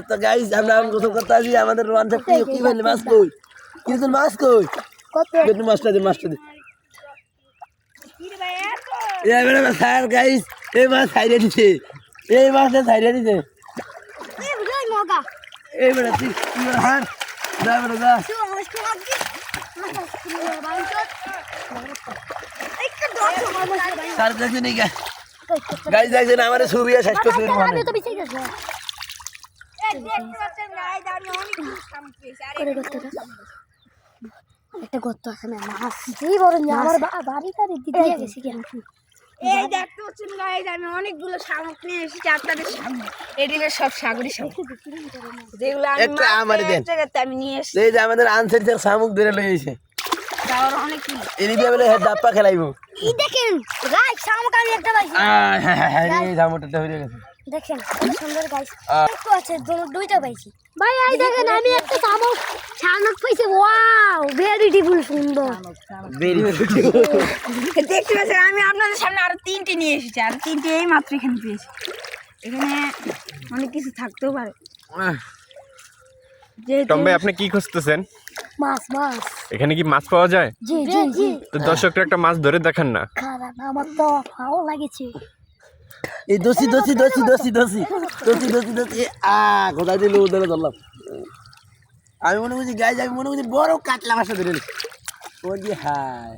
তো গাইস আমরা গোসল করতে আসি আমাদের রোয়ান সাহেব কি বললে মাছ কই কিন্তু মাছ কই কিন্তু মাছটা দে এই বড় স্যার গাইস এই মাছ ছাইরে দিছে এই মাছটা ছাইরে দিছে এই বুঝাই মগা এই বড় তুই হার যা বড় যা স্যার দেখে নি গাইস দেখেন আমারে ছবি শেষ করতে মানে আমি তো বিছে গেছি একটা গর্ত আছে না মাছ এই বড় আমার বাড়িটা দিতে গেছি কি এই দেখতে হচ্ছেন গাইস আমি অনেকগুলো শামুক নিয়ে এসেছি আপনাদের সামনে এদিকে সব সাগরি শামুক যেগুলো আমি একটা আমারে দেন জায়গাতে আমি নিয়ে এসেছি এই যে আমাদের আনসার স্যার শামুক ধরে লই আইছে তার অনেক এনি দিয়ে বলে ডাপ্পা খেলাইবো এই দেখেন গাইস শামুক আমি একটা পাইছি এই শামুকটা হয়ে গেছে দেখেন কত সুন্দর গাইস একটু আছে দুইটা পাইছি ভাই এই দেখেন আমি একটা শামুক পাইছি ওয়াও ভেরি বিউটিফুল সুন্দর ভেরি দেখতে পাচ্ছেন আমি আপনাদের সামনে আরো তিনটে নিয়ে এসেছি আর তিনটে এই মাত্র এখানে পেয়েছি এখানে অনেক কিছু থাকতেও পারে টম ভাই আপনি কি খুঁজতেছেন? মাছ এখানে কি মাছ পাওয়া যায়? জি জি জি তো দর্শকরা একটা মাছ ধরে দেখান না। খারাপ আমার তো ভালো লাগেছে এই দোষী কোথায় দিল ধরে ধরলাম আমি মনে করছি গাইজ আমি মনে করছি বড় কাতলা মাছটা ধরে নিই ওই যে হায়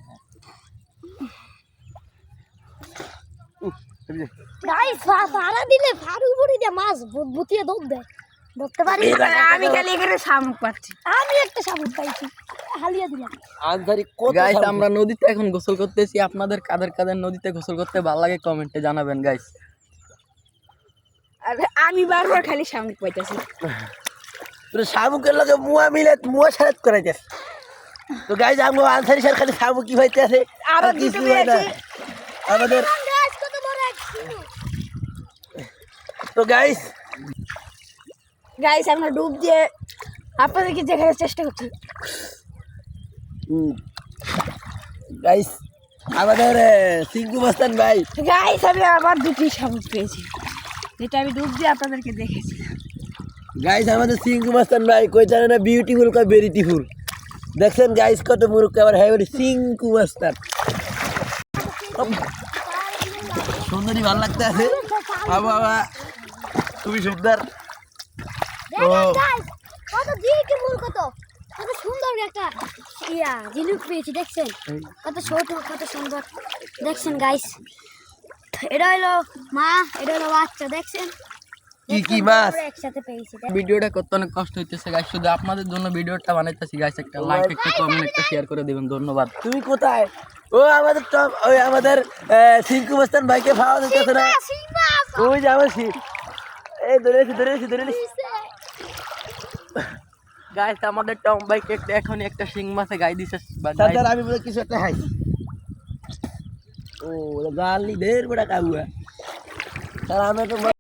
গাইস ফাড়া দিলে ফাড়ু উপরে দিয়ে মাছ বুতিয়ে দৌড় দেয় ধরতে পারি আমি খালি এখানে শামুক পাচ্ছি আমি একটা শামুক পাইছি হালিয়া দিলাম আনসারি কত গাইস আমরা নদীতে এখন গোসল করতেছি আপনাদের কাদের নদীতে গোসল করতে ভালো লাগে কমেন্টে জানাবেন গাইস আর আমি বারবার খালি শামুক পাইতেছি তোর শামুকের লগে মুয়া সারাত করাইতেছে তো গাইজ আমগো আনসারি স্যার খালি শামুক কি হইতেছে আরো আর কিছু দুটো হয় না পেয়েছি। আমাদের গাইস কত বড় এক শামুক তো গাইজ গাইস আমরা ডুব দিয়ে আপনাদেরকে দেখানোর চেষ্টা করছি গাইজ আমাদের সিংকু মাস্তান ভাই গাইস আমি আবার দুটি শামুক পেয়েছি যেটা আমি ডুব দিয়ে আপনাদেরকে দেখেছি গাইজ আমাদের সিংকু মাস্তান ভাই কই জানে না বিউটিফুল কয় বেরিটিফুল দেখছেন গাইজ কত মুরুখ আবার হ্যাঁ বলি সিংকু মাস্তান সুন্দরী ভালো লাগতে আছে বাবা খুবই সুন্দর দেখেন গাইস কত বিউটিফুল কত সুন্দর একটা ঝিনুক পেয়েছি দেখছেন কত ছোট কত সুন্দর দেখছেন গাইস এটা হলো মা এটা হলো বাচ্চা দেখছেন কি মাছ একসাথে পেয়েছি ভিডিওটা করতে অনেক কষ্ট হইতেছে গাইস শুধু আপনাদের জন্য ভিডিওটা বানাইতেছি গাইস একটা লাইক একটা কমেন্ট একটা শেয়ার করে দিবেন ধন্যবাদ তুমি কোথায় ও আমাদের টপ ওই আমাদের সিংকু মাস্তান ভাইকে খাওয়া দিতেছে না ওই যে আমার এই ধরেছি গাইস আমাদের টম ভাইকে এখন একটা শিং মাছে গাই দিছে সাদার আমি বলে কিছু একটা হাই ও গালি ঢের বড় কাবুয়া তার আমি তো